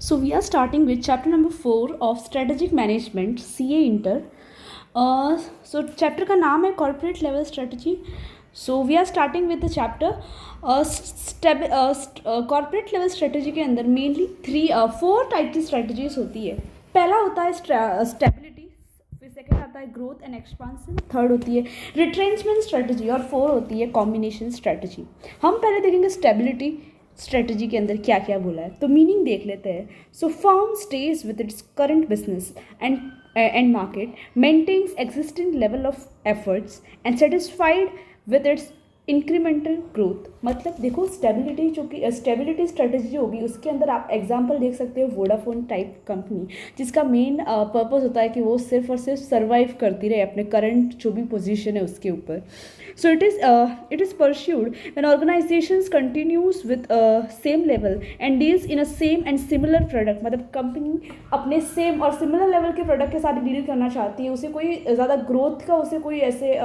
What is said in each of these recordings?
So we are starting with chapter number 4 of strategic management CA Inter. So chapter का नाम है corporate level strategy. So we are starting with the chapter. Corporate level strategy के अंदर mainly 4 type की strategies होती है. पहला होता है stability, फिर सेकेंड आता है ग्रोथ एंड एक्सपांसन, थर्ड होती है रिट्रेंचमेंट स्ट्रेटजी और फोर होती है कॉम्बिनेशन स्ट्रेटजी. हम पहले देखेंगे स्टेबिलिटी स्ट्रेटजी के अंदर क्या क्या बोला है, तो मीनिंग देख लेते हैं. So firm stays with its current business and market, maintains existing level of efforts and satisfied with its incremental growth. मतलब देखो स्टेबिलिटी जो कि स्टेबिलिटी स्ट्रेटजी जो होगी उसके अंदर आप एग्जांपल देख सकते हो वोडाफोन टाइप कंपनी, जिसका मेन पर्पस होता है कि वो सिर्फ और सिर्फ सर्वाइव करती रहे अपने करंट जो भी पोजीशन है उसके ऊपर. So it is pursued when organisations continues with same level and deals in a same and similar product. मतलब कंपनी अपने सेम और सिमिलर लेवल के प्रोडक्ट के साथ डील करना चाहती है, उसे कोई ज़्यादा ग्रोथ का उसे कोई ऐसे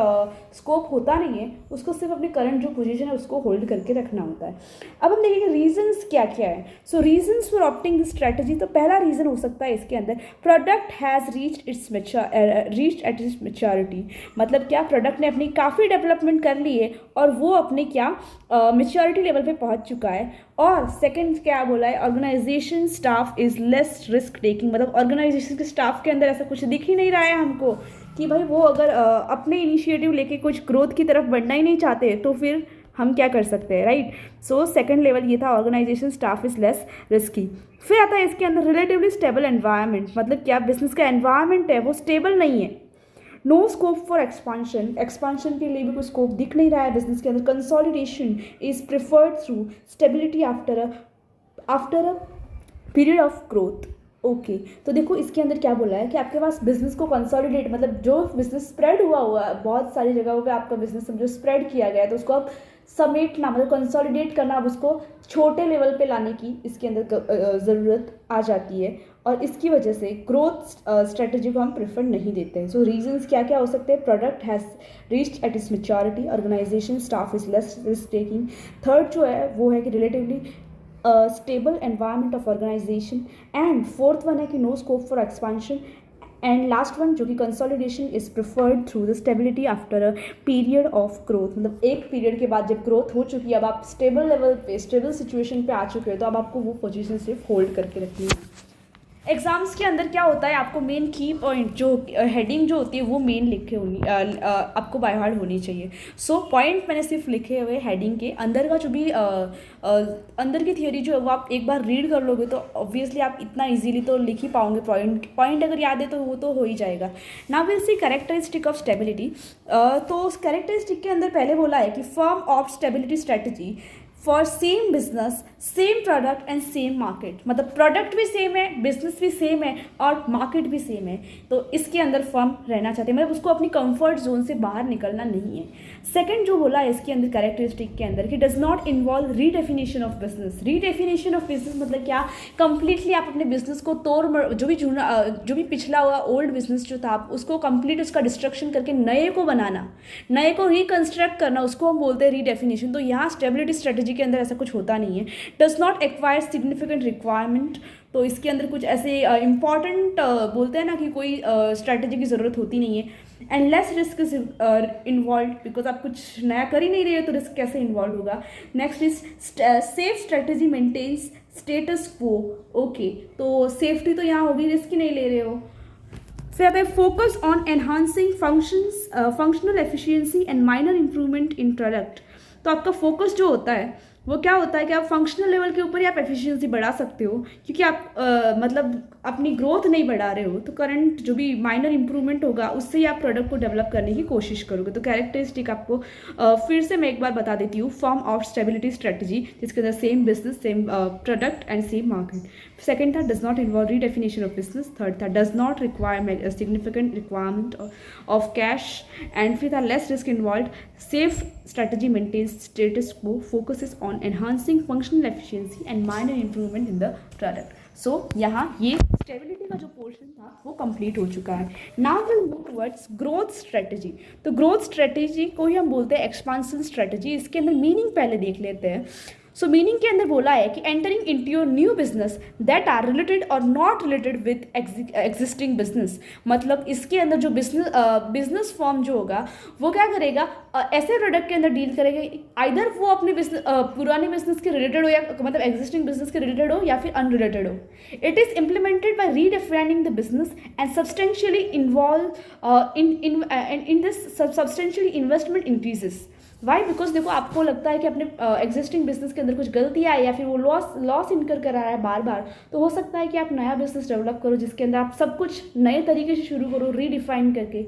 स्कोप होता नहीं है, उसको सिर्फ अपने करंट जो पोजीशन है उसको होल्ड करके रखना होता है. अब हम देखेंगे रीजंस क्या क्या है. So reasons for opting this strategy, तो पहला रीज़न हो सकता है इसके अंदर product has reached at its maturity. मतलब क्या प्रोडक्ट ने अपनी काफ़ी डेवलपमेंट कर ली है और वो अपने क्या मैच्योरिटी लेवल पे पहुंच चुका है. और सेकंड क्या बोला है, organisation staff is less risk taking. मतलब ऑर्गेनाइजेशन के स्टाफ के अंदर ऐसा कुछ दिख ही नहीं रहा है हमको कि भाई वो अगर अपने इनिशिएटिव लेके कुछ ग्रोथ की तरफ बढ़ना ही नहीं चाहते तो फिर हम क्या कर सकते हैं, राइट. सो सेकंड लेवल ये था, organisation staff is less risky. फिर आता है इसके अंदर रिलेटिवली स्टेबल एनवायरनमेंट. मतलब क्या बिजनेस का एनवायरनमेंट है वो स्टेबल नहीं है. No scope for expansion, expansion के लिए भी कोई स्कोप दिख नहीं रहा है बिजनेस के अंदर. Consolidation is preferred through stability after a period of growth. Okay, तो देखो इसके अंदर क्या बोला है कि आपके पास बिजनेस को कंसोलिडेट, मतलब जो बिजनेस स्प्रेड हुआ है बहुत सारी जगहों पे आपका बिजनेस समझो स्प्रेड किया गया है, तो उसको आप समेटना मतलब कंसोलिडेट करना, अब उसको छोटे लेवल पे लाने की इसके अंदर ज़रूरत आ जाती है. और इसकी वजह से ग्रोथ स्ट्रेटजी को हम प्रेफर नहीं देते हैं. सो रीजंस क्या क्या हो सकते हैं, product has reached at its maturity, organisation staff is less risk taking. Third जो है वो है कि relatively stable environment of organisation. And fourth one है कि no scope for expansion. And last one जो कि consolidation is preferred through the stability after a period of growth. मतलब एक पीरियड के बाद जब ग्रोथ हो चुकी है, अब आप स्टेबल लेवल पे स्टेबल सिचुएशन पे आ चुके हो, तो अब आपको वो पोजीशन सिर्फ होल्ड करके रखनी है. एग्जाम्स के अंदर क्या होता है, आपको मेन की पॉइंट जो हेडिंग जो होती है वो मेन लिखे होनी आपको बाय हार्ट होनी चाहिए. सो पॉइंट मैंने सिर्फ लिखे हुए हेडिंग के अंदर का जो भी अंदर की थियोरी जो है वो आप एक बार रीड कर लोगे तो ऑब्वियसली आप इतना इजीली तो लिख ही पाओगे. पॉइंट अगर याद है तो वो तो हो ही जाएगा. Now will see characteristic of stability. तो उस कैरेक्टरिस्टिक के अंदर पहले बोला है कि firm of stability strategy for same business same product and same market. मतलब प्रोडक्ट भी सेम है, बिजनेस भी सेम है और मार्केट भी सेम है, तो इसके अंदर फर्म रहना चाहते हैं. मतलब उसको अपनी कंफर्ट जोन से बाहर निकलना नहीं है. सेकंड जो बोला है इसके अंदर कैरेक्टरिस्टिक के अंदर कि does not involve redefinition of business. Redefinition of business मतलब क्या, कंप्लीटली आप अपने बिजनेस को जो भी पिछला हुआ ओल्ड बिजनेस जो था आप उसको कंप्लीट उसका डिस्ट्रक्शन करके नए को बनाना, नए को रिकंस्ट्रक्ट करना, उसको हम बोलते हैं रीडेफिनेशन. तो यहाँ स्टेबिलिटी स्ट्रेटजी के अंदर ऐसा कुछ होता नहीं है. Does not acquire significant requirement. तो इसके अंदर कुछ ऐसे इंपॉर्टेंट बोलते हैं ना कि कोई स्ट्रैटेजी की ज़रूरत होती नहीं है. And less risk is involve because आप कुछ नया कर ही नहीं रहे हो तो रिस्क कैसे इन्वॉल्व होगा. Next is safe strategy maintains status quo. Okay, तो सेफ्टी तो यहाँ होगी, रिस्क ही नहीं ले रहे हो. फिर आता है focus on enhancing functional efficiency and minor improvement in product. तो आपका फोकस जो होता है वो क्या होता है कि आप फंक्शनल लेवल के ऊपर ही आप एफिशिएंसी बढ़ा सकते हो, क्योंकि आप मतलब अपनी ग्रोथ नहीं बढ़ा रहे हो, तो करंट जो भी माइनर इंप्रूवमेंट होगा उससे ही आप प्रोडक्ट को डेवलप करने की कोशिश करोगे. तो कैरेक्टरिस्टिक आपको फिर से मैं एक बार बता देती हूँ. फॉर्म ऑफ स्टेबिलिटी स्ट्रेटजी जिसके अंदर same business same product and same market. Second था does not involve redefinition of business. Third था does not require significant requirement of cash. And फिर था less risk involve. Safe strategy maintains status quo, focuses on enhancing functional efficiency and minor improvement in the product. So यहाँ ये stability का जो portion था वो complete हो चुका है. Now will move towards growth strategy. तो ग्रोथ स्ट्रेटजी को ही हम बोलते हैं एक्सपांसन स्ट्रेटजी. इसके अंदर मीनिंग पहले देख लेते हैं. सो मीनिंग के अंदर बोला है कि entering into your new business that are related और not related with existing business. मतलब इसके अंदर जो बिजनेस फॉर्म जो होगा वो क्या करेगा, ऐसे प्रोडक्ट के अंदर डील करेगा आइदर वो अपने बिजनेस पुराने बिजनेस के रिलेटेड हो या मतलब एग्जिस्टिंग बिजनेस के रिलेटेड हो या फिर अनरिलेटेड हो। It is implemented by redefining the business and substantially involve in this substantially investment increases. Why? Because देखो आपको लगता है कि अपने एग्जिस्टिंग बिजनेस के अंदर कुछ गलतियाँ आई या फिर वो लॉस इनकर कर रहा है बार बार, तो हो सकता है कि आप नया बिजनेस डेवलप करो जिसके अंदर आप सब कुछ नए तरीके से शुरू करो रीडिफाइन करके।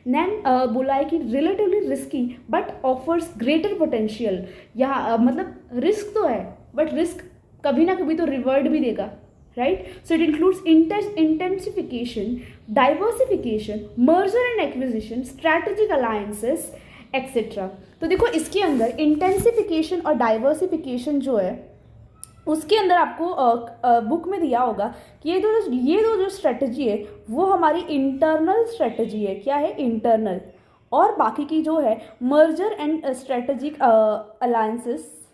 नैन बोला है कि relatively risky but offers greater potential. यहाँ मतलब रिस्क तो है बट रिस्क कभी ना कभी तो रिवॉर्ड भी देगा, right? So it includes intensification, diversification, merger and acquisition, strategic alliances etcetera. तो देखो इसके अंदर इंटेंसिफिकेशन और डाइवर्सिफिकेशन जो है उसके अंदर आपको बुक में दिया होगा कि ये दो जो स्ट्रेटजी है वो हमारी इंटरनल स्ट्रेटजी है। क्या है? इंटरनल। और बाकी की जो है merger and strategic alliances,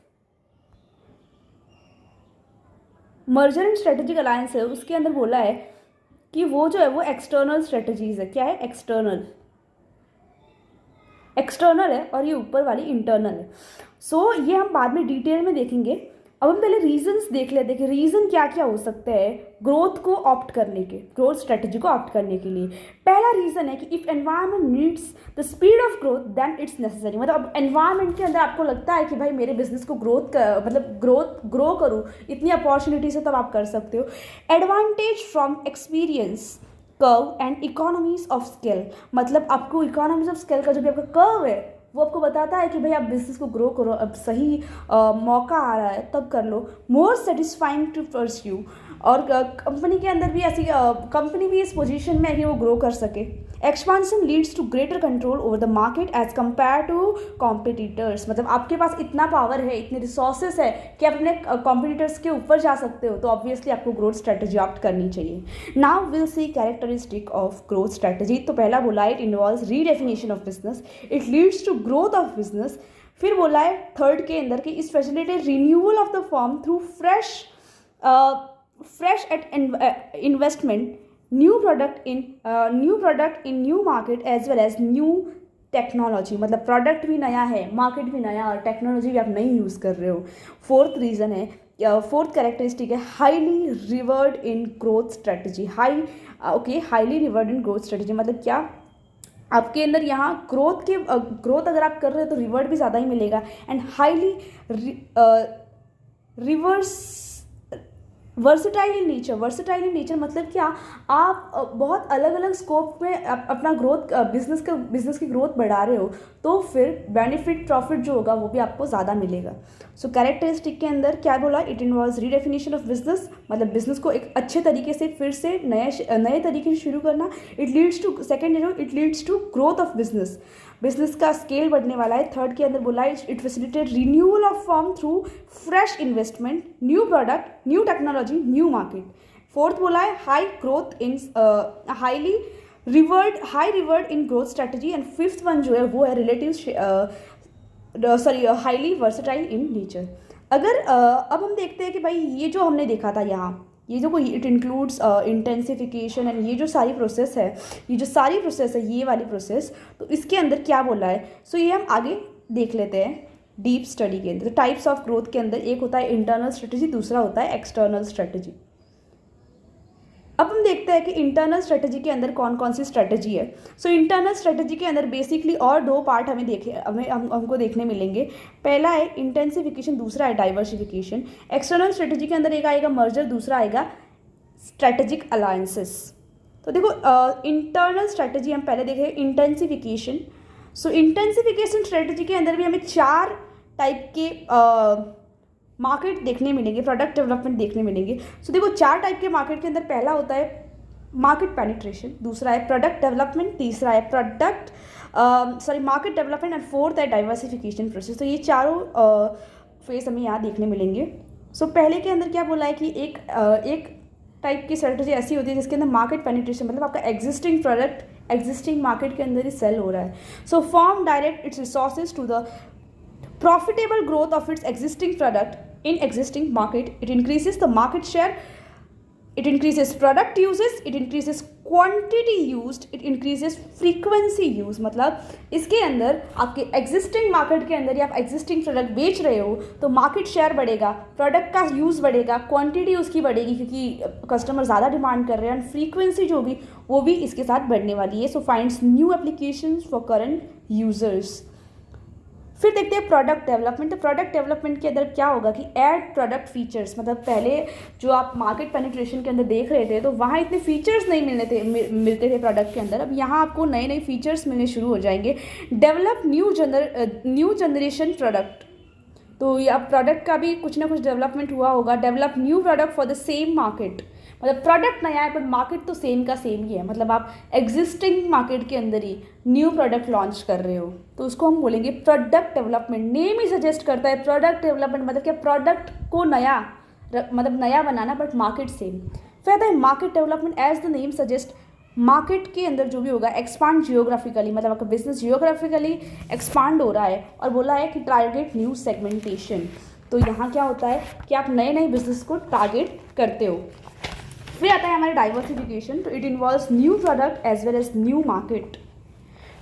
merger and strategic alliance है, उसके अंदर बोला है कि वो जो है वो एक्सटर्नल स्ट्रेटजीज है। क्या है? एक्सटर्नल है और ये ऊपर वाली इंटरनल है। सो ये हम बाद में डिटेल में देखेंगे। अब हम पहले रीजंस देख लेते हैं कि रीज़न क्या क्या हो सकते हैं ग्रोथ को ऑप्ट करने के, ग्रोथ स्ट्रेटजी को ऑप्ट करने के लिए। पहला रीज़न है कि if environment needs the speed of growth then it's necessary. मतलब अब एनवायरनमेंट के अंदर आपको लगता है कि भाई मेरे बिजनेस को ग्रो करूँ, इतनी अपॉर्चुनिटीज है, तब आप कर सकते हो। Advantage from experience curve and economies of scale. मतलब आपको इकोनॉमीज ऑफ स्केल का जो भी आपका कर्व है वो आपको बताता है कि भाई आप बिजनेस को ग्रो करो, अब सही मौका आ रहा है तब कर लो। मोर सेटिस्फाइंग टू परस्यू। और कंपनी के अंदर भी ऐसी कंपनी भी इस पोजीशन में है कि वो ग्रो कर सके। Expansion leads to greater control over the market as compare to competitors. मतलब आपके पास इतना पावर है, इतने रिसोर्सेस है कि आप अपने कॉम्पिटिटर्स के ऊपर जा सकते हो, तो ऑब्वियसली आपको ग्रोथ स्ट्रेटजी ऑप्ट करनी चाहिए। Now will see characteristic of growth strategy. तो पहला बोला it involves redefinition of business, it leads to growth of business. फिर बोला है थर्ड के अंदर कि is facilitate renewal of the form through fresh at investment, new product in new market as well as new technology. मतलब product भी नया है, मार्केट भी नया और टेक्नोलॉजी भी आप नहीं यूज़ कर रहे हो। फोर्थ रीज़न है, फोर्थ कैरेक्टरिस्टिक है highly revered in growth strategy. Highly revered in growth strategy मतलब क्या? आपके अंदर यहाँ ग्रोथ अगर आप कर रहे हो तो रिवर्ड भी ज़्यादा ही मिलेगा। And highly versatile in nature मतलब क्या? आप बहुत अलग अलग स्कोप में अपना ग्रोथ बिजनेस की ग्रोथ बढ़ा रहे हो, तो फिर बेनिफिट प्रॉफिट जो होगा वो भी आपको ज़्यादा मिलेगा। सो कैरेक्टरिस्टिक के अंदर क्या बोला? It involves redefinition of business, मतलब बिजनेस को एक अच्छे तरीके से फिर से नए तरीके से शुरू करना। It leads to growth of business का स्केल बढ़ने वाला है। थर्ड के अंदर बोला it facilitate renewal of form through fresh investment, new product, new technology, new market. Fourth बोला है high reward in growth strategy. And fifth one जो है वो है हाईली वर्सेटाइल इन नेचर। अगर अब हम देखते हैं कि भाई ये जो हमने देखा था यहाँ, ये जो इट इंक्लूड्स इंटेंसिफिकेशन एंड ये जो सारी प्रोसेस है, ये वाली प्रोसेस, तो इसके अंदर क्या बोला है? सो ये हम आगे देख लेते हैं डीप स्टडी के अंदर। टाइप्स ऑफ ग्रोथ के अंदर एक होता है इंटरनल स्ट्रेटजी, दूसरा होता है एक्सटर्नल स्ट्रेटजी। अब हम देखते हैं कि इंटरनल स्ट्रेटजी के अंदर कौन कौन सी स्ट्रेटजी है। सो इंटरनल स्ट्रेटजी के अंदर बेसिकली और दो पार्ट हमको देखने मिलेंगे। पहला है इंटेंसिफिकेशन, दूसरा है डाइवर्सिफिकेशन। एक्सटर्नल स्ट्रेटजी के अंदर एक आएगा मर्जर, दूसरा आएगा स्ट्रेटेजिक अलायंसेस। तो देखो इंटरनल स्ट्रेटजी हम पहले देखें इंटेंसिफिकेशन। सो इंटेंसिफिकेशन स्ट्रेटजी के अंदर भी हमें 4 टाइप के मार्केट देखने मिलेंगे, प्रोडक्ट डेवलपमेंट देखने मिलेंगे। सो देखो 4 टाइप के मार्केट के अंदर पहला होता है मार्केट पेनिट्रेशन, दूसरा है प्रोडक्ट डेवलपमेंट, तीसरा है मार्केट डेवलपमेंट एंड फोर्थ है डाइवर्सिफिकेशन प्रोसेस। तो ये चारों फेज हमें यहाँ देखने मिलेंगे। सो पहले के अंदर क्या बोला है कि एक टाइप की स्ट्रेटजी ऐसी होती है जिसके अंदर मार्केट पेनिट्रेशन मतलब आपका एग्जिस्टिंग प्रोडक्ट एग्जिस्टिंग मार्केट के अंदर ही सेल हो रहा है। So form direct its resources to the profitable growth of its existing product in existing market, it increases the market share, it increases product uses, it increases quantity used, it increases frequency use। मतलब इसके अंदर आपके existing market के अंदर या आप existing product बेच रहे हो तो मार्केट शेयर बढ़ेगा, प्रोडक्ट का यूज़ बढ़ेगा, क्वांटिटी उसकी बढ़ेगी क्योंकि कस्टमर ज़्यादा डिमांड कर रहे हैं, एंड फ्रीक्वेंसी जो होगी वो भी इसके साथ बढ़ने वाली है। So finds new applications for current users. फिर देखते हैं प्रोडक्ट डेवलपमेंट। तो प्रोडक्ट डेवलपमेंट के अंदर क्या होगा कि ऐड प्रोडक्ट फीचर्स, मतलब पहले जो आप मार्केट पेनिट्रेशन के अंदर देख रहे थे तो वहाँ इतने फीचर्स नहीं मिलते थे प्रोडक्ट के अंदर, अब यहाँ आपको नए नए फीचर्स मिलने शुरू हो जाएंगे। डेवलप न्यू जनरेशन प्रोडक्ट, तो या प्रोडक्ट का भी कुछ ना कुछ डेवलपमेंट हुआ होगा। Develop new product for the same market, मतलब प्रोडक्ट नया है बट मार्केट तो सेम का सेम ही है, मतलब आप एग्जिस्टिंग मार्केट के अंदर ही न्यू प्रोडक्ट लॉन्च कर रहे हो तो उसको हम बोलेंगे प्रोडक्ट डेवलपमेंट। नेम ही सजेस्ट करता है प्रोडक्ट डेवलपमेंट, मतलब क्या प्रोडक्ट को नया, मतलब नया बनाना बट मार्केट सेम। फिर आता है market development. As the name suggest, market के अंदर जो भी होगा एक्सपांड जियोग्राफिकली, मतलब आपका बिजनेस जियोग्राफिकली एक्सपांड हो रहा है, और बोला है कि टारगेट न्यू सेगमेंटेशन। तो यहाँ क्या होता है कि आप नए नए बिजनेस को टारगेट करते हो। फिर आता है हमारा डाइवर्सिफिकेशन। तो it involves new product as well as new market,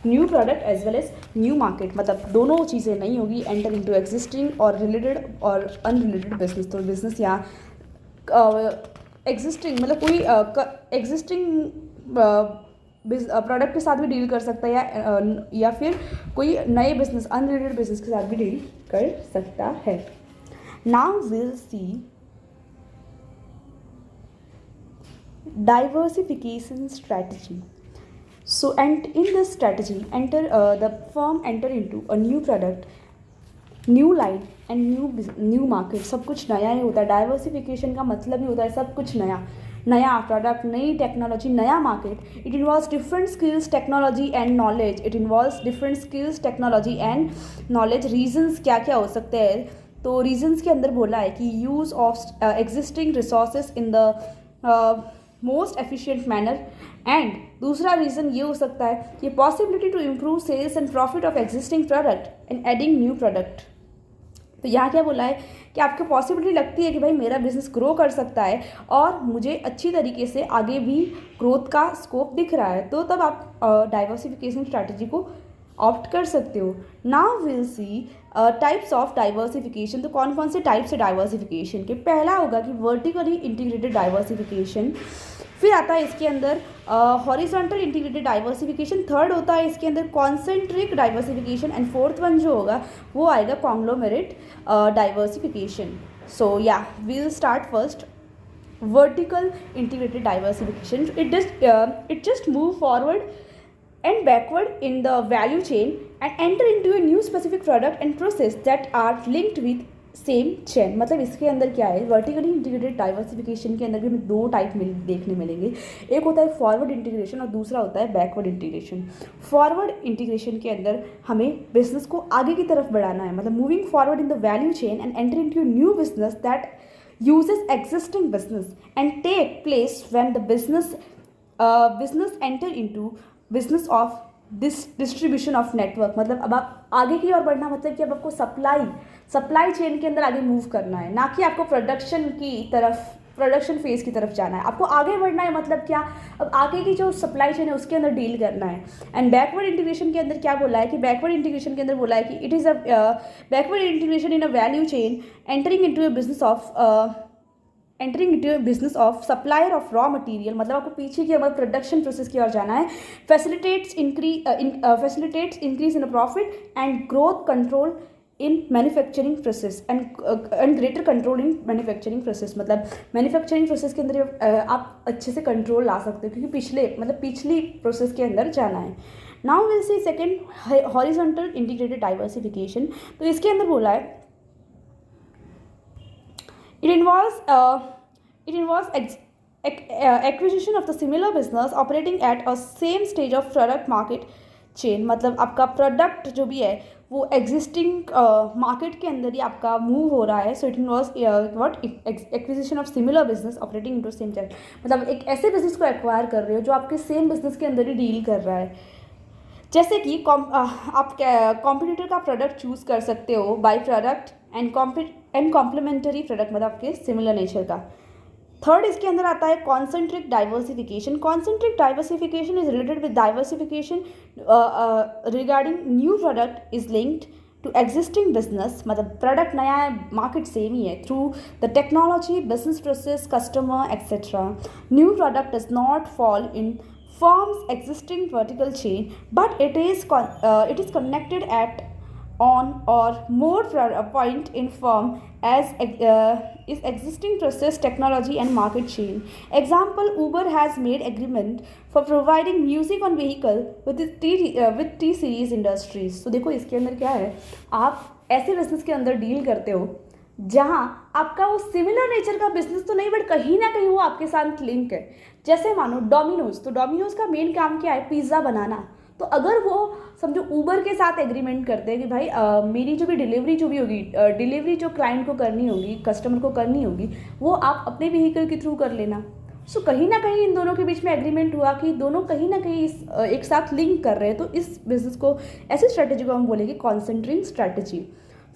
new product as well as new market, मतलब दोनों चीज़ें नहीं होगी, एंटर इनटू एग्जिस्टिंग और रिलेटेड और अनरिलेटेड बिजनेस। तो बिजनेस यहाँ एग्जिस्टिंग मतलब कोई एग्जिस्टिंग प्रोडक्ट के साथ भी डील कर सकता है या फिर कोई नए बिजनेस अनरिलेटेड बिजनेस के साथ भी डील कर सकता है। Now will C diversification strategy. So and in this strategy the firm enter into a new product, new line and new market। सब कुछ नया ही होता है। डाइवर्सिफिकेशन का मतलब ही होता है सब कुछ नया, नया प्रोडक्ट, नई टेक्नोलॉजी, नया market. It involves different skills, technology and knowledge. It involves different skills, technology and knowledge. Reasons क्या क्या हो सकते हैं, तो रीजंस के अंदर बोला है कि use of existing resources in the most efficient manner, and दूसरा रीज़न ये हो सकता है कि possibility to improve sales and profit of existing product and adding new product. तो यहाँ क्या बोला है कि आपको पॉसिबिलिटी लगती है कि भाई मेरा बिजनेस ग्रो कर सकता है और मुझे अच्छी तरीके से आगे भी ग्रोथ का स्कोप दिख रहा है, तो तब आप डाइवर्सिफिकेशन स्ट्रैटेजी को ऑप्ट कर सकते हो। Now will C types of diversification. तो कौन कौन से टाइप्स है डाइवर्सिफिकेशन के। पहला होगा कि वर्टिकली इंटीग्रेटेड डाइवर्सिफिकेशन, फिर आता है इसके अंदर हॉरिजॉन्टल इंटीग्रेटेड डाइवर्सिफिकेशन, थर्ड होता है इसके अंदर concentric diversification, and fourth one जो होगा वो आएगा कॉन्ग्लोमेरेट डाइवर्सिफिकेशन। सो या we'll start first vertical integrated diversification. It just move forward and backward in the value chain and enter into a new specific product and process that are linked with same chain. मतलब इसके अंदर क्या है, vertically integrated diversification के अंदर भी हमें दो टाइप देखने मिलेंगे। एक होता है फॉरवर्ड इंटीग्रेशन और दूसरा होता है बैकवर्ड इंटीग्रेशन। फॉरवर्ड इंटीग्रेशन के अंदर हमें बिजनेस को आगे की तरफ बढ़ाना है, मतलब moving forward in the value chain and enter into new business that uses existing business and take place when the business enter into business of distribution of network. मतलब अब आप आगे की ओर बढ़ना, मतलब कि अब आपको सप्लाई चेन के अंदर आगे मूव करना है, ना कि आपको प्रोडक्शन की तरफ, प्रोडक्शन फेज की तरफ जाना है। आपको आगे बढ़ना है, मतलब क्या, अब आगे की जो सप्लाई चेन है उसके अंदर डील करना है। एंड बैकवर्ड इंटीग्रेशन के अंदर क्या बोला है कि बैकवर्ड इंटीग्रेशन के अंदर बोला है कि it is a backward integration in a value chain entering into A business of supplier of raw material. मतलब आपको पीछे की हमारे प्रोडक्शन प्रोसेस की ओर जाना है। Facilitates increase in profit and growth control in manufacturing process and greater control in manufacturing process. मतलब manufacturing process के अंदर आप अच्छे से कंट्रोल ला सकते हो क्योंकि पिछली प्रोसेस के अंदर जाना है। Now will C second horizontal integrated diversification. तो इसके अंदर बोला है It involves acquisition of the similar business operating at a same stage of product market chain। मतलब आपका प्रोडक्ट जो भी है वो एग्जिस्टिंग मार्केट के अंदर ही आपका मूव हो रहा है। So it involves what acquisition of similar business operating into same chain. मतलब एक ऐसे बिजनेस को एक्वायर कर रहे हो जो आपके सेम बिजनेस के अंदर ही डील कर रहा है। जैसे कि आप कॉम्पिटिटर का प्रोडक्ट चूज़ कर सकते हो by product and and complementary product मतलब आपके सिमिलर नेचर का। थर्ड इसके अंदर आता है concentric diversification. Concentric diversification is related with diversification regarding new product is linked to existing business, मतलब प्रोडक्ट नया है, मार्केट सेम ही है, through the technology, business process, customer etcetera. New product does not fall in firm's existing vertical chain, but it is connected at on or more point in firm as is existing process, technology and market chain. Example, Uber has made agreement for providing music on vehicle with T series industries. तो देखो इसके अंदर क्या है, आप ऐसे business के अंदर डील करते हो जहाँ आपका वो सिमिलर नेचर का बिजनेस तो नहीं, बट कहीं ना कहीं वो आपके साथ लिंक है। जैसे मानो डोमिनोज, तो डोमिनोज का मेन काम क्या है, पिज़्ज़ा बनाना। तो अगर वो समझो ऊबर के साथ एग्रीमेंट करते हैं कि भाई मेरी जो भी डिलीवरी होगी, डिलीवरी जो क्लाइंट को करनी होगी, कस्टमर को करनी होगी, वो आप अपने व्हीकल के थ्रू कर लेना। सो कहीं ना कहीं इन दोनों के बीच में एग्रीमेंट हुआ कि दोनों कहीं ना कहीं एक साथ लिंक कर रहे हैं। तो इस बिजनेस को, ऐसी स्ट्रैटेजी को हम बोलेंगे कॉन्सेंट्रिक स्ट्रैटेजी।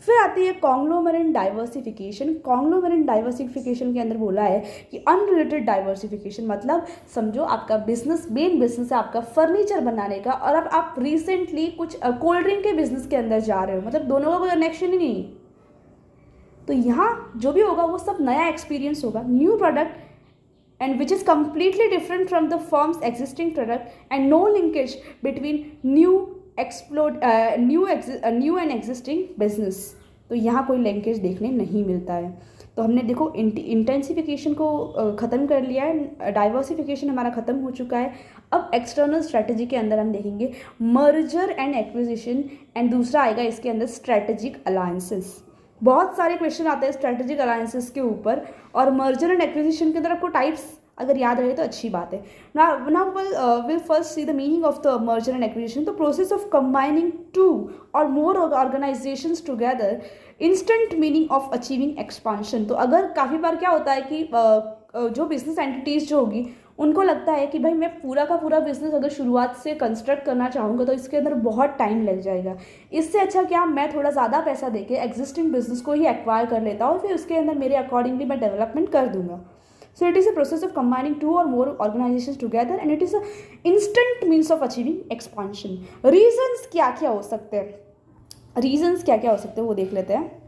फिर आती है कॉन्ग्लोमरेट डाइवर्सिफिकेशन। कॉन्ग्लोमरेट डाइवर्सिफिकेशन के अंदर बोला है कि अनरिलेटेड डाइवर्सिफिकेशन, मतलब समझो आपका बिजनेस, मेन बिजनेस है आपका फर्नीचर बनाने का, और अब आप रिसेंटली कुछ कोल्ड ड्रिंक के बिजनेस के अंदर जा रहे हो, मतलब दोनों का कोई कनेक्शन ही नहीं। तो यहाँ जो भी होगा वो सब नया एक्सपीरियंस होगा, new product and which is completely different from the firm's existing product, and no linkage between new and existing business। तो यहाँ कोई लिंकेज देखने नहीं मिलता है। तो हमने देखो इंटेंसिफिकेशन को ख़त्म कर लिया है, डाइवर्सिफिकेशन हमारा ख़त्म हो चुका है। अब एक्सटर्नल स्ट्रैटेजी के अंदर हम देखेंगे मर्जर एंड एक्विजिशन, एंड दूसरा आएगा इसके अंदर स्ट्रैटेजिक अलायंसेस। बहुत सारे क्वेश्चन आते हैं स्ट्रैटेजिक अलायंसेस के ऊपर, और मर्जर एंड एक्विजिशन के अंदर आपको टाइप्स अगर याद रहे तो अच्छी बात है। Now will first see the meaning of the merger and acquisition. तो प्रोसेस ऑफ कंबाइनिंग टू और more organisations together, instant meaning of achieving expansion. तो अगर काफ़ी बार क्या होता है कि जो बिजनेस एंटिटीज़ जो होगी उनको लगता है कि भाई मैं पूरा का पूरा बिजनेस अगर शुरुआत से कंस्ट्रक्ट करना चाहूँगा तो इसके अंदर बहुत टाइम लग जाएगा। इससे अच्छा क्या मैं थोड़ा ज़्यादा पैसा देके एग्जिस्टिंग बिजनेस को ही एक्वायर कर लेता हूँ, फिर उसके अंदर मेरे अकॉर्डिंगली मैं डेवलपमेंट कर दूंगा। So it is a process of combining two और more organisations together, and it is a instant means of achieving expansion. Reasons क्या क्या हो सकते हैं, वो देख लेते हैं।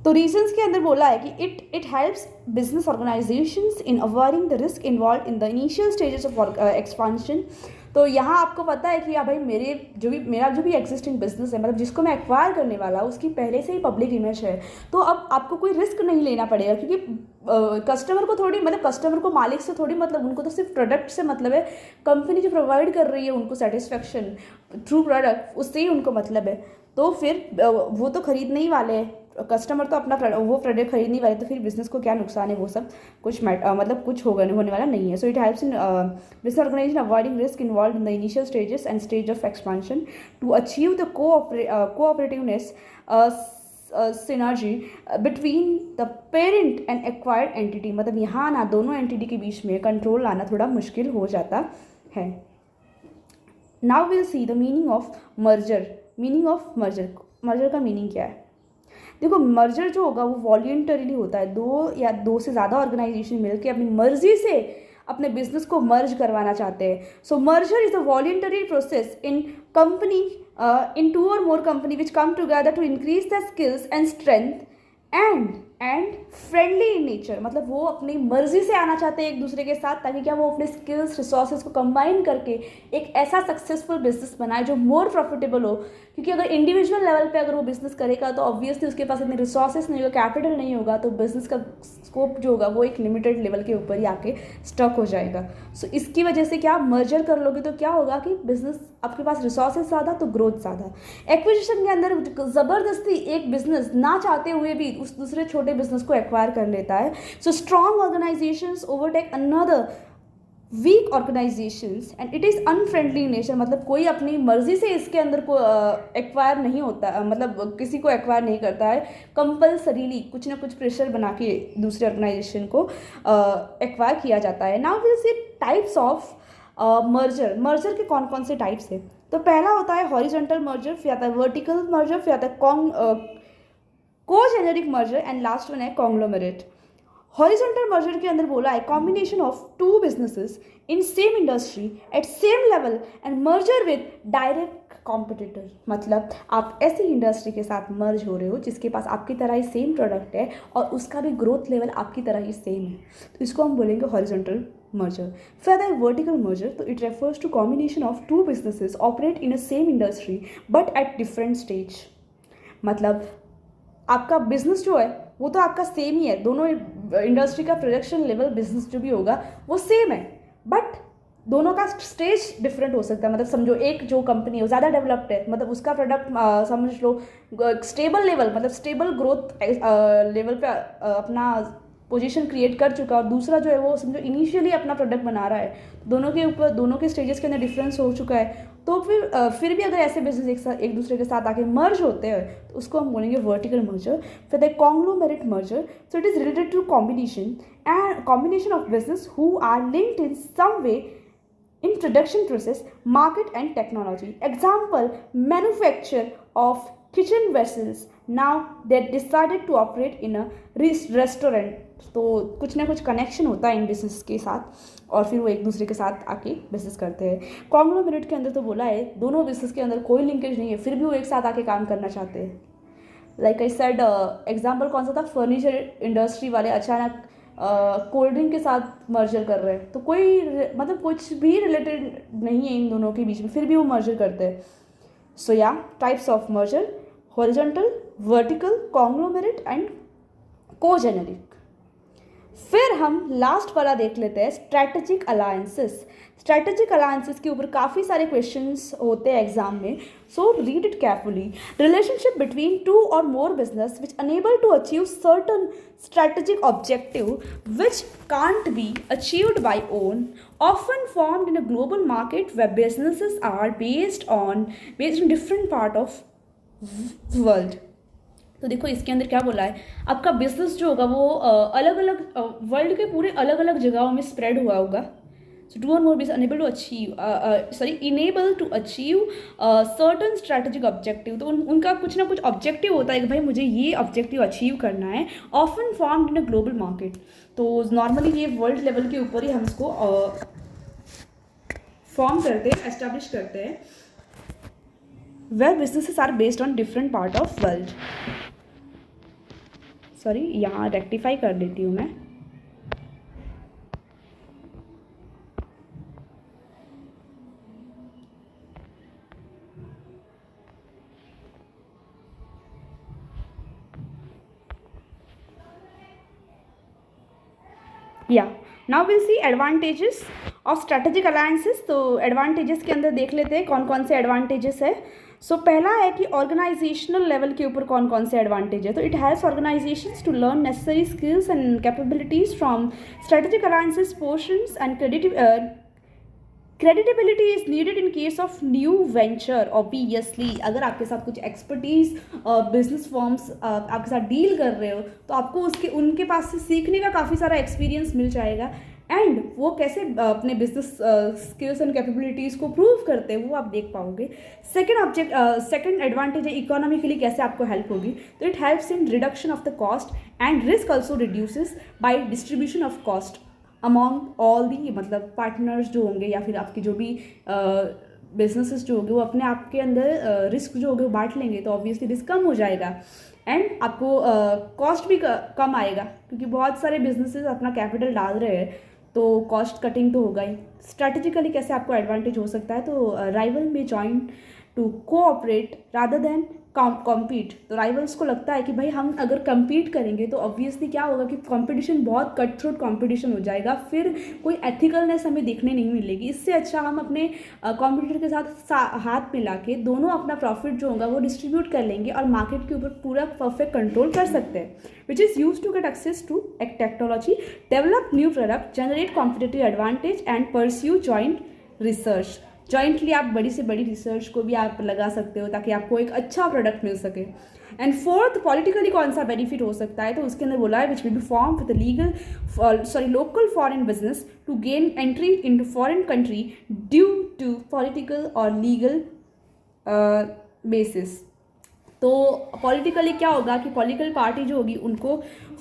तो रीजंस के अंदर बोला है कि it helps business organisations in avoiding the risk involve in the initial stages of expansion. तो यहाँ आपको पता है कि भाई मेरा जो भी एक्जिस्टिंग बिजनेस है, मतलब जिसको मैं एक्वायर करने वाला हूँ, उसकी पहले से ही पब्लिक इमेज है, तो अब आपको कोई रिस्क नहीं लेना पड़ेगा, क्योंकि कस्टमर को थोड़ी, मतलब कस्टमर को मालिक से थोड़ी मतलब, उनको तो सिर्फ प्रोडक्ट से मतलब है। कंपनी जो प्रोवाइड कर रही है उनको सेटिस्फेक्शन थ्रू प्रोडक्ट, उससे ही उनको मतलब है। तो फिर वो तो खरीदने ही वाले हैं, कस्टमर तो अपना वो प्रोडक्ट खरीदने वाले, तो फिर बिजनेस को क्या नुकसान है, वो सब कुछ मतलब कुछ होने वाला नहीं है। So it helps in business organisation avoiding risk involve in the initial stages and stage of expansion to achieve the cooperativeness synergy between the parent and acquired entity. मतलब यहाँ ना दोनों एंटिटी के बीच में कंट्रोल लाना थोड़ा मुश्किल हो जाता है। Now will C the meaning of merger. Merger का मीनिंग क्या है? देखो मर्जर जो होगा वो वॉल्यूंटरीली होता है, दो से ज़्यादा ऑर्गेनाइजेशन मिलकर अपनी मर्जी से अपने बिजनेस को मर्ज करवाना चाहते हैं। So merger is a voluntary process in company in two और more company which come together to increase the skills and strength and friendly in nature. मतलब वो अपनी मर्जी से आना चाहते हैं एक दूसरे के साथ, ताकि क्या वो अपने स्किल्स रिसोर्सेज को कंबाइन करके एक ऐसा सक्सेसफुल बिजनेस बनाए जो मोर प्रॉफिटेबल हो। क्योंकि अगर इंडिविजुअल लेवल पे अगर वो बिजनेस करेगा तो ऑब्वियसली उसके पास इतने रिसोर्सेज नहीं होगा, कैपिटल नहीं होगा, तो बिजनेस का स्कोप जो होगा वो एक लिमिटेड लेवल के ऊपर ही आके स्टक हो जाएगा। सो इसकी वजह से क्या मर्जर कर लोगे तो क्या होगा कि बिजनेस, आपके पास रिसोर्सेज ज़्यादा तो ग्रोथ ज़्यादा। एक्विजिशन के अंदर ज़बरदस्ती एक बिजनेस ना चाहते हुए भी उस दूसरे छोटे बिजनेस को एक्वायर कर लेता है। So strong organisations overtake another weak organisations and it is unfriendly nature. मतलब कोई अपनी मर्जी से इसके अंदर को एक्वायर नहीं होता, मतलब किसी को एक्वायर नहीं करता है, कंपल्सरीली कुछ ना कुछ प्रेशर बना के दूसरे ऑर्गेनाइजेशन को एक्वायर किया जाता है। Now will C types of merger के कौन कौन से टाइप्स हैं। तो पहला होता है हॉरिजॉन्टल मर्जर, फिर आता है वर्टिकल मर्जर, फिर आता है congeneric merger and last one है कॉन्ग्लोमरेट। हॉरिजॉन्टल मर्जर के अंदर बोला है combination of two businesses in same industry at same level and merger with direct competitor. मतलब आप ऐसी इंडस्ट्री के साथ मर्ज हो रहे हो जिसके पास आपकी तरह ही सेम प्रोडक्ट है और उसका भी ग्रोथ लेवल आपकी तरह ही सेम है, तो इसको हम बोलेंगे horizontal merger. Further vertical merger, तो it refers to combination of two businesses operate in a same industry but at different stage. मतलब आपका बिजनेस जो है वो तो आपका सेम ही है, दोनों इंडस्ट्री का प्रोडक्शन लेवल बिजनेस जो भी होगा वो सेम है, बट दोनों का स्टेज डिफरेंट हो सकता है। मतलब समझो एक जो कंपनी है वो ज़्यादा डेवलप्ड है, मतलब उसका प्रोडक्ट समझ लो स्टेबल लेवल, मतलब स्टेबल ग्रोथ लेवल पे अपना पोजीशन क्रिएट कर चुका, और दूसरा जो है वो समझो इनिशियली अपना प्रोडक्ट बना रहा है, दोनों के ऊपर दोनों के स्टेजेस के अंदर डिफरेंस हो चुका है। तो फिर भी अगर ऐसे बिजनेस एक दूसरे के साथ आके मर्ज होते हैं तो उसको हम बोलेंगे वर्टिकल मर्जर। फिर the conglomerate merger, so it is related to combination of business who are linked in some way in production process, market and technology. Example, manufacture of kitchen vessels. Now they decided to operate in a restaurant. तो कुछ ना कुछ connection होता है in business के साथ और फिर वो एक दूसरे के साथ आके बिजनेस करते हैं। कॉन्ग्लोमेरेट के अंदर तो बोला है दोनों बिजनेस के अंदर कोई लिंकेज नहीं है, फिर भी वो एक साथ आके काम करना चाहते हैं। लाइक आई सेड, एग्जाम्पल कौन सा था, फर्नीचर इंडस्ट्री वाले अचानक कोल्ड ड्रिंक के साथ मर्जर कर रहे हैं, तो कोई मतलब कुछ भी रिलेटेड नहीं है इन दोनों के बीच में, फिर भी वो मर्जर करते हैं। सो या types of merger, horizontal, vertical, conglomerate and congeneric. फिर हम लास्ट वाला देख लेते हैं, स्ट्रैटेजिक अलायंसेस। स्ट्रैटेजिक अलायंसेस के ऊपर काफ़ी सारे क्वेश्चंस होते हैं एग्जाम में, so read it carefully. Relationship between two और more business which enable to achieve certain strategic objective which can't be achieved by own, often formed in a global market where businesses are based in different part of world। तो देखो इसके अंदर क्या बोला है, आपका business जो होगा वो अलग अलग वर्ल्ड के पूरे अलग अलग जगहों में स्प्रेड हुआ होगा। So two or more is unable to achieve, enable to achieve certain strategic objective। तो उनका कुछ ना कुछ ऑब्जेक्टिव होता है कि भाई मुझे ये ऑब्जेक्टिव अचीव करना है। Often formed in a global market, तो नॉर्मली ये वर्ल्ड लेवल के ऊपर ही हम इसको फॉर्म करते हैं, एस्टेब्लिश करते हैं, where businesses are based on different part of world. Sorry, यहाँ रेक्टिफाई कर देती हूँ मैं। या now will see advantages of strategic alliances. तो एडवांटेजेस के अंदर देख लेते हैं कौन कौन से एडवांटेजेस है। सो पहला है कि ऑर्गेनाइजेशनल लेवल के ऊपर कौन कौन से एडवांटेज है। तो it has organisations to learn necessary skills and capabilities from strategic alliances portions and creditability is needed in case of new venture. Obviously अगर आपके साथ कुछ एक्सपर्टीज बिजनेस फर्म्स आपके साथ डील कर रहे हो तो आपको उनके पास से सीखने का काफ़ी सारा एक्सपीरियंस मिल जाएगा, एंड वो कैसे अपने बिजनेस स्किल्स एंड कैपेबिलिटीज़ को प्रूव करते हैं वो आप देख पाओगे। सेकेंड एडवांटेज है इकोनॉमिकली कैसे आपको हेल्प होगी। तो it helps in reduction of the cost and risk also reduces by distribution of cost among all the, मतलब पार्टनर्स जो होंगे या फिर आपके जो भी बिजनेसेस जो होंगे वो अपने आप के अंदर रिस्क जो होंगे वो बांट लेंगे, तो ऑब्वियसली रिस्क कम हो जाएगा एंड आपको कॉस्ट भी कम आएगा, क्योंकि बहुत सारे बिजनेसेस अपना कैपिटल डाल रहे हैं तो कॉस्ट कटिंग तो होगा ही। स्ट्रैटेजिकली कैसे आपको एडवांटेज हो सकता है, तो राइवल में join to cooperate rather than compete. तो राइवल्स को लगता है कि भाई हम अगर कम्पीट करेंगे तो ऑब्वियसली क्या होगा कि कंपटीशन बहुत कट थ्रोट कंपटीशन हो जाएगा, फिर कोई एथिकलनेस हमें देखने नहीं मिलेगी। इससे अच्छा हम अपने कॉम्पिटिटर के साथ हाथ मिला के दोनों अपना प्रॉफिट जो होगा वो डिस्ट्रीब्यूट कर लेंगे और मार्केट के ऊपर पूरा परफेक्ट कंट्रोल कर सकते हैं, which is use to get access to technology, develop new product, generate competitive advantage and pursue joint research. Jointly आप बड़ी से बड़ी रिसर्च को भी आप लगा सकते हो ताकि आपको एक अच्छा प्रोडक्ट मिल सके। एंड फोर्थ, पॉलिटिकली कौन सा बेनिफिट हो सकता है, तो उसके अंदर बोला है which will be form with local foreign business to gain entry in to foreign country due to political और लीगल बेसिस। तो पॉलिटिकली क्या होगा कि पॉलिटिकल पार्टी जो होगी उनको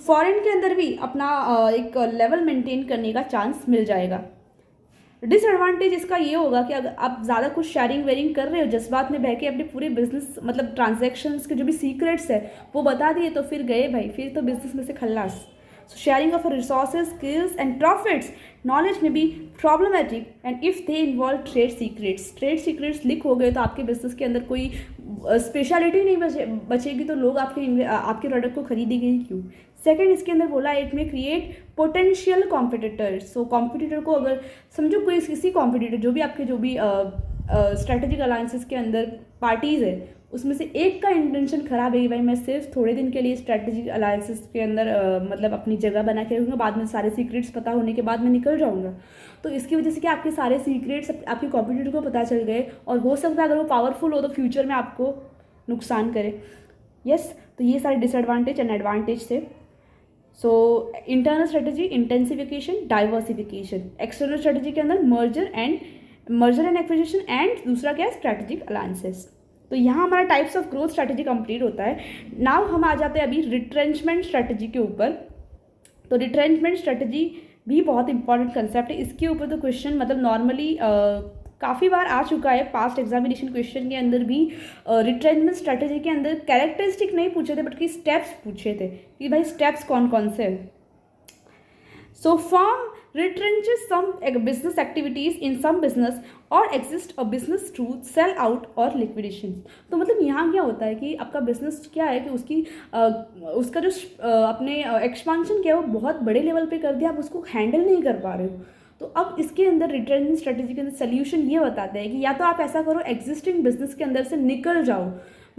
फॉरेन के अंदर भी अपना एक लेवल मेंटेन करने का चांस मिल जाएगा। डिसएडवांटेज इसका ये होगा कि अगर आप ज़्यादा कुछ शेयरिंग वेयरिंग कर रहे हो, जज्बात में बह के अपने पूरे बिजनेस मतलब ट्रांजैक्शंस के जो भी सीक्रेट्स है वो बता दिए, तो फिर गए भाई, फिर तो बिजनेस में से खल्लास। So sharing of resources, skills and profits, knowledge may be problematic and if they involve trade secrets leak हो गए तो आपके बिजनेस के अंदर कोई स्पेशलिटी नहीं बचेगी, तो लोग आपके प्रोडक्ट को खरीदेंगे क्यों। सेकंड, इसके अंदर बोला इट में क्रिएट पोटेंशियल कॉम्पिटिटर्स। सो कॉम्पिटिटर को अगर समझो कोई किसी कॉम्पिटिटर जो भी स्ट्रेटेजिक अलायंसेस के अंदर पार्टीज़ है, उसमें से एक का इंटेंशन ख़राब है कि भाई मैं सिर्फ थोड़े दिन के लिए स्ट्रेटेजिक अलायंसेस के अंदर मतलब अपनी जगह बना के रखूँगा, बाद में सारे सीक्रेट्स पता होने के बाद मैं निकल जाऊँगा, तो इसकी वजह से कि आपके सारे सीक्रेट्स आपके कॉम्पिटिटर को पता चल गए और हो सकता है अगर वो पावरफुल हो तो फ्यूचर में आपको नुकसान करे। यस, तो ये सारे डिसएडवांटेज एंड एडवांटेज थे। So internal strategy, intensification, diversification. External strategy के अंदर मर्जर एंड एक्विजिशन एंड दूसरा क्या है, स्ट्रेटेजिक अलायंसेस। तो यहाँ हमारा types of growth strategy complete होता है। नाउ हम आ जाते हैं अभी रिट्रेंचमेंट स्ट्रैटेजी के ऊपर। तो रिट्रेंचमेंट स्ट्रैटेजी भी बहुत इंपॉर्टेंट कंसेप्ट है। इसके ऊपर तो क्वेश्चन मतलब नॉर्मली काफ़ी बार आ चुका है, पास्ट एग्जामिनेशन क्वेश्चन के अंदर भी रिट्रेंचमेंट स्ट्रैटेजी के अंदर कैरेक्टरिस्टिक नहीं पूछे थे बल्कि स्टेप्स पूछे थे कि भाई स्टेप्स कौन कौन से हैं। So firm retrenches some business activities in some business or exist a business to sell out or liquidation। तो मतलब यहाँ क्या होता है कि आपका बिजनेस क्या है कि उसका जो अपने एक्सपांशन क्या है वो बहुत बड़े लेवल पे कर दिया, आप उसको हैंडल नहीं कर पा रहे हो। तो अब इसके अंदर रिट्रेंचमेंट स्ट्रेटेजी के अंदर सोल्यूशन ये बताते हैं कि या तो आप ऐसा करो एग्जिस्टिंग बिजनेस के अंदर से निकल जाओ,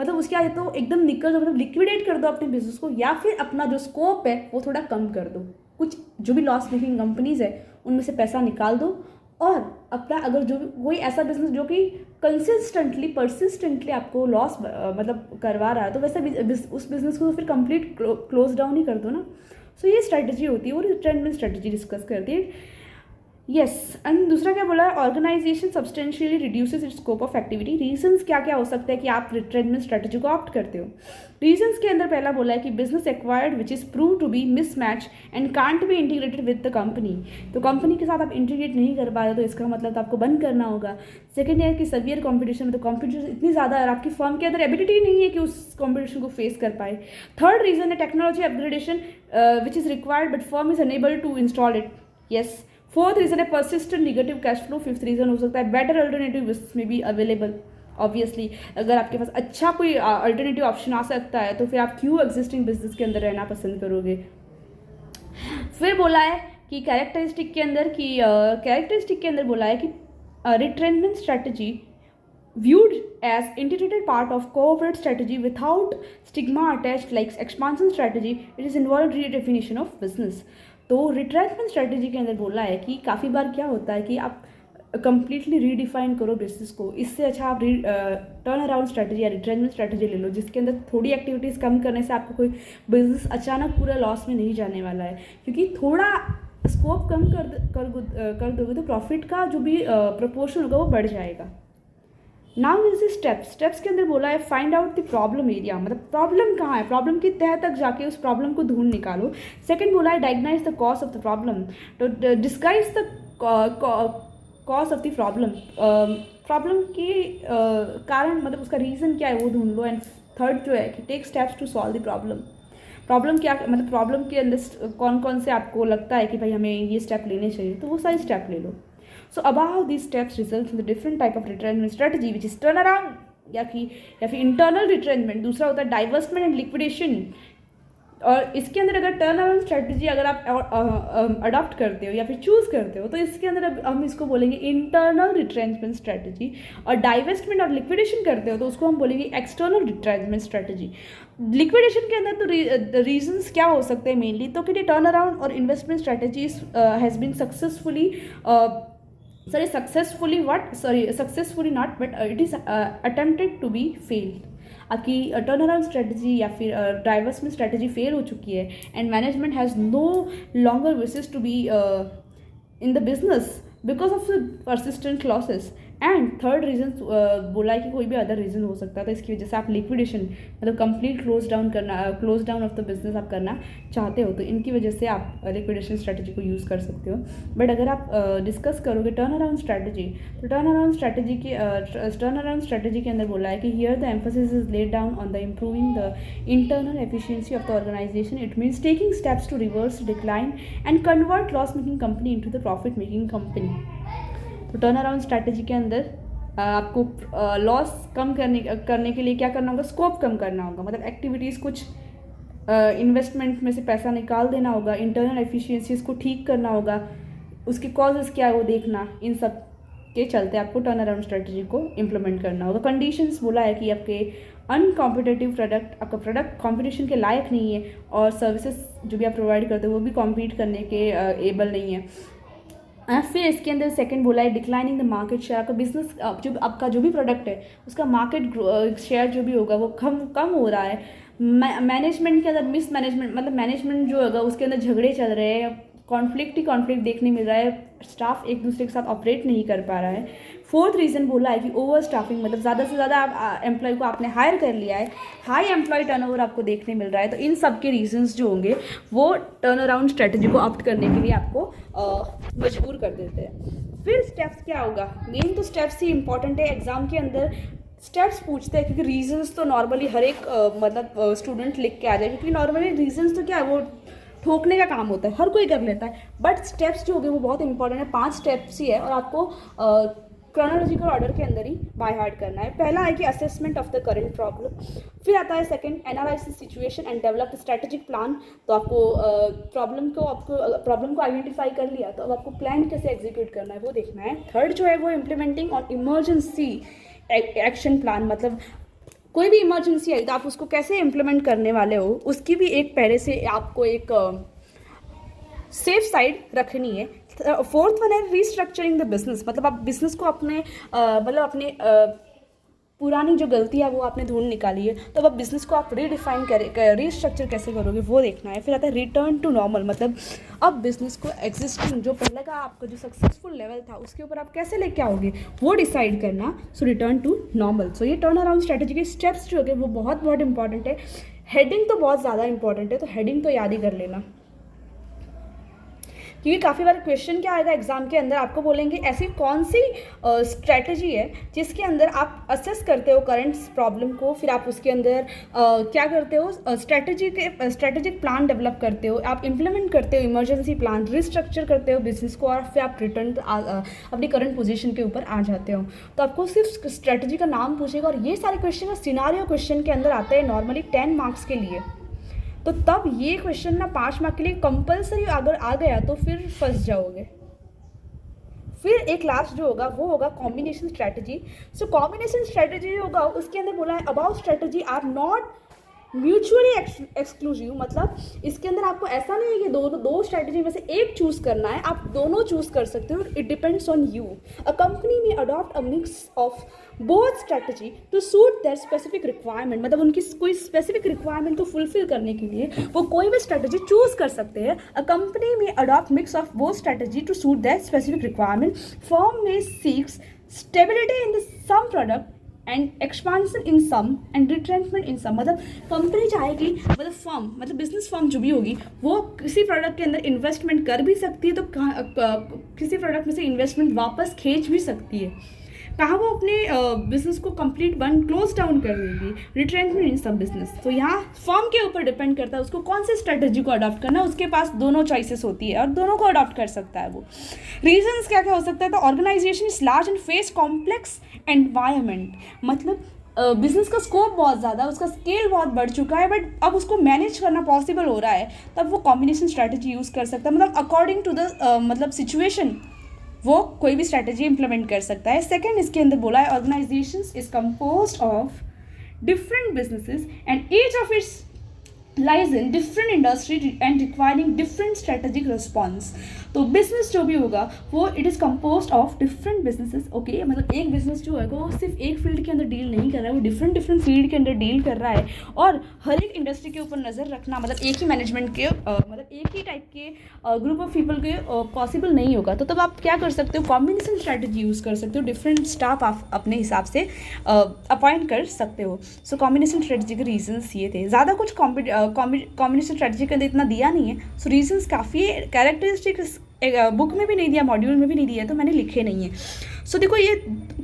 मतलब उसके आगे तो एकदम निकल जाओ, मतलब लिक्विडेट कर दो अपने बिजनेस को, या फिर अपना जो स्कोप है वो थोड़ा कम कर दो, कुछ जो भी लॉस मेकिंग कंपनीज़ है उनमें से पैसा निकाल दो और अपना अगर जो कोई ऐसा बिजनेस जो कि परसिस्टेंटली आपको लॉस मतलब करवा रहा है तो वैसे उस बिजनेस को फिर कंप्लीट क्लोज डाउन ही कर दो ना। सो ये स्ट्रैटेजी होती है, वो रिट्रेंचमेंट स्ट्रैटेजी डिस्कस करती है। यस, एंड दूसरा क्या बोला है, organisation substantially reduces its scope of activity. Reasons क्या क्या हो सकते हैं कि आप रिट्रेंचमेंट स्ट्रैटेजी को ऑप्ट करते हो। रीजंस के अंदर पहला बोला है कि business acquired which is prove to be mismatch and can't be integrated with the company. तो कंपनी के साथ आप इंटीग्रेट नहीं कर पा रहे तो इसका मतलब तो आपको बंद करना होगा। सेकेंड है कि सवियर कॉम्पिटिशन में, तो कॉम्पिटिशन इतनी ज़्यादा है आपकी फर्म के अंदर एबिलिटी नहीं है कि उस कॉम्पिटिशन को फेस कर पाए। थर्ड रीजन है technology upgradation which is required but firm is unable to install it. Yes. Fourth reason है persistent negative cash flow. Fifth reason हो सकता है better alternative may be available. Obviously अगर आपके पास अच्छा कोई अल्टरनेटिव ऑप्शन आ सकता है तो फिर आप क्यों एग्जिस्टिंग बिजनेस के अंदर रहना पसंद करोगे। फिर बोला है कि कैरेक्टरिस्टिक के अंदर बोला है कि retrenchment strategy viewed as integrated part of corporate strategy without stigma attached like expansion strategy, it is involved redefinition of business। तो रिट्रेंचमेंट स्ट्रैटेजी के अंदर बोला है कि काफ़ी बार क्या होता है कि आप कंप्लीटली रीडिफाइन करो बिजनेस को, इससे अच्छा आप टर्न अराउंड स्ट्रैटेजी या रिट्रेंचमेंट स्ट्रैटेजी ले लो जिसके अंदर थोड़ी एक्टिविटीज़ कम करने से आपको कोई बिजनेस अचानक पूरा लॉस में नहीं जाने वाला है, क्योंकि थोड़ा स्कोप कम कर दोगे तो प्रॉफिट का जो भी प्रपोर्शन होगा वो बढ़ जाएगा। नाउ इज स्टेप्स के अंदर बोला है find out the problem area, मतलब प्रॉब्लम कहाँ है, प्रॉब्लम की तह तक जाके उस प्रॉब्लम को ढूंढ निकालो। सेकंड बोला है diagnose the cause of the problem, तो describe the cause of the problem के कारण, मतलब उसका रीज़न क्या है वो ढूंढ लो। एंड थर्ड जो है कि take steps to solve the problem क्या, मतलब प्रॉब्लम के अंदर कौन कौन से आपको लगता है कि भाई हमें ये स्टेप लेने चाहिए, तो वो सारे स्टेप ले लो। So above these steps results in the different type of retrenchment strategy which is turnaround या फिर internal retrenchment। दूसरा होता है divestment and liquidation। और इसके अंदर अगर टर्न अराउंड स्ट्रैटेजी अगर आप अडॉप्ट करते हो या फिर चूज़ करते हो तो इसके अंदर अब हम इसको बोलेंगे इंटरनल रिट्रेंचमेंट स्ट्रैटेजी, और डाइवेस्टमेंट और लिक्विडेशन करते हो तो उसको हम बोलेंगे एक्सटर्नल रिट्रेंचमेंट स्ट्रैटेजी। लिक्विडेशन के अंदर तो रीजंस क्या हो सकते हैं मेनली, तो कि टर्न अराउंड और investment strategies has been successfully successfully not but it is attempted to be failed. आपकी टर्न अराउंड स्ट्रैटेजी या फिर डाइवर्समेंट स्ट्रैटेजी फेल हो चुकी है and management has no longer wishes to be in the business because of the persistent losses and third reason बोला है कि कोई भी अदर रीज़न हो सकता है, तो इसकी वजह से आप लिक्विडेशन मतलब complete close down of the business आप करना चाहते हो, तो इनकी वजह से आप लिक्विडेशन स्ट्रैटेजी को यूज़ कर सकते हो। बट अगर आप डिस्कस करोगे टर्न अराउंड स्ट्रैटेजी, तो टर्न अराउंड स्ट्रैटेजी के अंदर बोला है कि here the emphasis is laid down on the improving the internal efficiency of the organisation. It means taking steps to reverse decline and convert loss making company into the profit making company. तो turn around strategy के अंदर आपको loss कम करने के लिए क्या करना होगा, स्कोप कम करना होगा, मतलब एक्टिविटीज़ कुछ इन्वेस्टमेंट में से पैसा निकाल देना होगा, इंटरनल एफिशिएंसीज को ठीक करना होगा, उसके कॉजेज़ क्या है वो देखना, इन सब के चलते आपको टर्न अराउंड स्ट्रैटेजी को इम्प्लीमेंट करना होगा। कंडीशंस बोला है कि आपके अनकॉम्पिटेटिव प्रोडक्ट, आपका प्रोडक्ट कॉम्पिटिशन के लायक नहीं है और सर्विसेज जो भी आप प्रोवाइड करते हो वो भी कॉम्पीट करने के एबल नहीं है। फिर इसके अंदर सेकंड बोला है डिक्लाइनिंग द मार्केट शेयर। आपका बिजनेस जो आपका जो भी प्रोडक्ट है उसका मार्केट शेयर जो भी होगा वो कम हो रहा है। मैनेजमेंट के अंदर मिस मैनेजमेंट, मतलब मैनेजमेंट जो होगा उसके अंदर झगड़े चल रहे हैं, कॉन्फ्लिक्ट देखने मिल रहा है, स्टाफ एक दूसरे के साथ ऑपरेट नहीं कर पा रहा है। फोर्थ रीज़न बोला है कि ओवर स्टाफिंग, मतलब ज़्यादा से ज़्यादा आप एम्प्लॉय को आपने हायर कर लिया है, हाई एम्प्लॉय टर्नओवर आपको देखने मिल रहा है। तो इन सब के रीजंस जो होंगे वो टर्न अराउंड स्ट्रेटजी को ऑप्ट करने के लिए आपको मजबूर कर देते हैं। फिर स्टेप्स क्या होगा, मेन तो स्टेप्स ही इंपॉर्टेंट है। एग्जाम के अंदर स्टेप्स पूछते हैं क्योंकि रीजंस तो नॉर्मली हर एक मतलब स्टूडेंट लिख के आ जाए, क्योंकि नॉर्मली रीजंस तो क्या है वो ठोकने का काम होता है, हर कोई कर लेता है, बट स्टेप्स जो होंगे वो बहुत इंपॉर्टेंट है। 5 स्टेप्स ही है और आपको क्रोनोलॉजिकल ऑर्डर के अंदर ही बाय हार्ट करना है। पहला है कि assessment of the current problem, फिर आता है second analysis situation and develop strategic plan. तो आपको प्रॉब्लम को आइडेंटिफाई कर लिया तो अब आपको प्लान कैसे एग्जीक्यूट करना है वो देखना है। थर्ड जो है वो इम्प्लीमेंटिंग और इमरजेंसी एक्शन प्लान, मतलब कोई भी इमरजेंसी आई तो आप उसको कैसे इम्प्लीमेंट करने वाले हो उसकी भी एक पहले से आपको एक सेफ साइड रखनी है। फोर्थ वन है रीस्ट्रक्चरिंग द बिजनेस, मतलब आप बिजनेस को अपने पुरानी जो गलती है वो आपने ढूंढ निकाली है तो अब आप बिजनेस को आप रीडिफाइन रीस्ट्रक्चर कैसे करोगे वो देखना है। फिर आता है रिटर्न टू नॉर्मल, मतलब अब बिजनेस को एग्जिस्टिंग जो पहले का आपका जो सक्सेसफुल लेवल था उसके ऊपर आप कैसे लेके आओगे वो डिसाइड करना। सो रिटर्न टू नॉर्मल। सो ये टर्न अराउंड स्ट्रेटेजी के स्टेप्स जो होंगे वो बहुत इंपॉर्टेंट है। हेडिंग तो बहुत ज़्यादा इंपॉर्टेंट है, तो हेडिंग तो याद ही कर लेना, क्योंकि काफ़ी बार क्वेश्चन क्या आएगा एग्जाम के अंदर, आपको बोलेंगे ऐसी कौन सी स्ट्रैटेजी है जिसके अंदर आप असेस करते हो करंट प्रॉब्लम को, फिर आप उसके अंदर क्या करते हो स्ट्रैटेजिक प्लान डेवलप करते हो, आप इम्प्लीमेंट करते हो इमरजेंसी प्लान, रिस्ट्रक्चर करते हो बिजनेस को और फिर आप रिटर्न अपनी करंट पोजीशन के ऊपर आ जाते हो। तो आपको सिर्फ स्ट्रैटेजी का नाम पूछेगा और ये सारे क्वेश्चन सिनारियो क्वेश्चन के अंदर आते हैं नॉर्मली 10 मार्क्स के लिए। तो तब ये क्वेश्चन ना 5 मार्क के लिए कंपलसरी अगर आ गया तो फिर फंस जाओगे। फिर एक लास्ट जो होगा वो होगा combination strategy. So combination strategy जो होगा उसके अंदर बोला है about strategy are not mutually exclusive, मतलब इसके अंदर आपको ऐसा नहीं है कि दो स्ट्रैटेजी में से एक चूज करना है, आप दोनों चूज कर सकते हो। It depends on you. A company may adopt a mix of both strategy to suit their specific requirement, मतलब उनकी कोई स्पेसिफिक रिक्वायरमेंट को फुलफिल करने के लिए वो कोई भी स्ट्रैटेजी चूज कर सकते हैं। A company may adopt mix of both strategy to suit their specific requirement. Firm may seeks stability in the some product and expansion in some and retrenchment in some, मतलब company चाहेगी, मतलब firm मतलब business firm जो भी होगी वो किसी product के अंदर इन्वेस्टमेंट कर भी सकती है तो किसी प्रोडक्ट में से इन्वेस्टमेंट वापस खींच भी सकती है। कहाँ वो अपने बिजनेस को कंप्लीट क्लोज डाउन कर देगी, रिट्रेंचमेंट इन सम बिजनेस। तो यहाँ फर्म के ऊपर डिपेंड करता है उसको कौन सी स्ट्रेटेजी को अडॉप्ट करना है, उसके पास दोनों चॉइसेस होती है और दोनों को अडॉप्ट कर सकता है वो। रीजंस क्या क्या हो सकता है, तो organisation is large and face complex environment, मतलब बिजनेस का स्कोप बहुत ज़्यादा, उसका स्केल बहुत बढ़ चुका है बट अब उसको मैनेज करना पॉसिबल हो रहा है, तब वो कॉम्बिनेशन स्ट्रैटेजी यूज़ कर सकता है, मतलब अकॉर्डिंग टू द मतलब सिचुएशन वो कोई भी स्ट्रैटेजी इंप्लीमेंट कर सकता है। सेकंड इसके अंदर बोला है organisations is composed of different businesses and each of its lies in different industry and requiring different strategic response. तो बिजनेस जो भी होगा वो it is compose of different businesses. Okay, मतलब एक बिजनेस जो है वो सिर्फ एक फील्ड के अंदर डील नहीं कर रहा है, वो डिफरेंट डिफरेंट फील्ड के अंदर डील कर रहा है। और हर एक इंडस्ट्री के ऊपर नज़र रखना मतलब एक ही मैनेजमेंट के मतलब एक ही टाइप के ग्रुप ऑफ पीपल के पॉसिबल नहीं होगा। तो तब आप क्या कर सकते हो, कॉम्बिनेशन स्ट्रैटेजी यूज़ कर सकते हो, डिफरेंट स्टाफ आप अपने हिसाब से अपॉइंट कर सकते हो। सो कॉम्बिनेशन स्ट्रेटजी के रीजंस ये थे, ज़्यादा कुछ कॉम्बिनेशन स्ट्रेटजी के अंदर इतना दिया नहीं है। सो रीजंस काफ़ी कैरेक्टरिस्टिक्स बुक में भी नहीं दिया, मॉड्यूल में भी नहीं दिया, तो मैंने लिखे नहीं है। सो देखो ये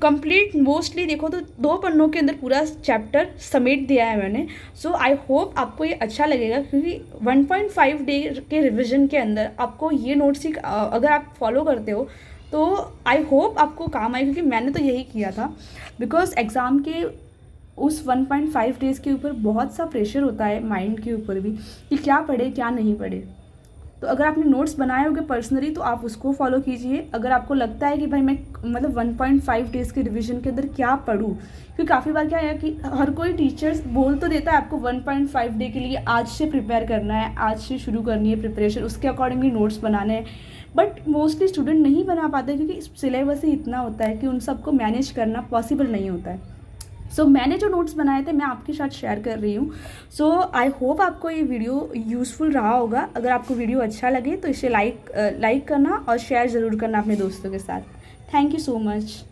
कंप्लीट मोस्टली देखो तो 2 पन्नों के अंदर पूरा चैप्टर समेट दिया है मैंने। सो आई होप आपको ये अच्छा लगेगा, क्योंकि 1.5 डे के रिविजन के अंदर आपको ये नोट्स ही अगर आप फॉलो करते हो तो आई होप आपको काम आए, क्योंकि मैंने तो यही किया था। बिकॉज एग्ज़ाम के उस 1.5 डेज़ के ऊपर बहुत सा प्रेशर होता है माइंड के ऊपर भी, कि क्या पढ़े क्या नहीं पढ़े। तो अगर आपने नोट्स बनाए होंगे पर्सनली तो आप उसको फॉलो कीजिए। अगर आपको लगता है कि भाई मैं मतलब 1.5 डेज़ के रिवीजन के अंदर क्या पढूं, क्योंकि काफ़ी बार क्या है कि हर कोई टीचर्स बोल तो देता है आपको 1.5 डे के लिए आज से प्रिपेयर करना है, आज से शुरू करनी है प्रिपरेशन, उसके अकॉर्डिंगली नोट्स बनाने हैं। बट मोस्टली स्टूडेंट नहीं बना पाते, क्योंकि सिलेबस ही इतना होता है कि उन सबको मैनेज करना पॉसिबल नहीं होता है। सो मैंने जो नोट्स बनाए थे मैं आपके साथ शेयर कर रही हूँ। सो आई होप आपको ये वीडियो यूज़फुल रहा होगा। अगर आपको वीडियो अच्छा लगे तो इसे लाइक करना और शेयर ज़रूर करना अपने दोस्तों के साथ। Thank you so much.